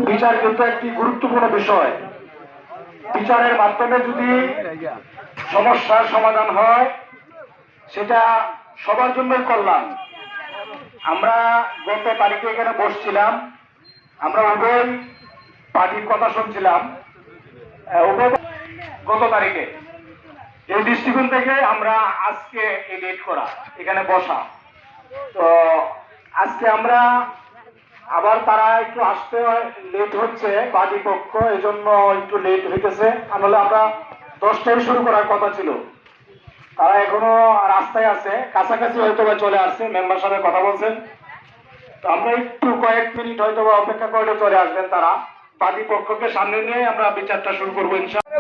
বিচার কিন্তু একটি গুরুত্বপূর্ণ বিষয়। বিচারের মাধ্যমে যদি সমস্যার সমাধান হয় সেটা সবার জন্যই কল্যাণ। আমরা গত তারিখে এখানে বসছিলাম, আমরা উভয় পার্টির কথা শুনছিলাম। গত তারিখে এই দৃষ্টিকোণ থেকে আমরা আজকে এই লেট করা এখানে বসা, তো আজকে আমরা আবার তারা একটু আসতে লেট হচ্ছে বাদী পক্ষ, এই জন্য একটু লেট হইতেছে। নাহলে আমরা 10টায় শুরু করার কথা ছিল। তারা এখনো রাস্তায় আছে, কাছাকাছি হয়তো বা চলে আসছে, মেম্বার সাহেব কথা বলছেন। তো আমরা একটু কয়েক মিনিট হয়তো বা অপেক্ষা করলে চলে আসবেন তারা। বাদী পক্ষকে সামনে নিয়ে আমরা বিচারটা শুরু করবো ইনশাআল্লাহ।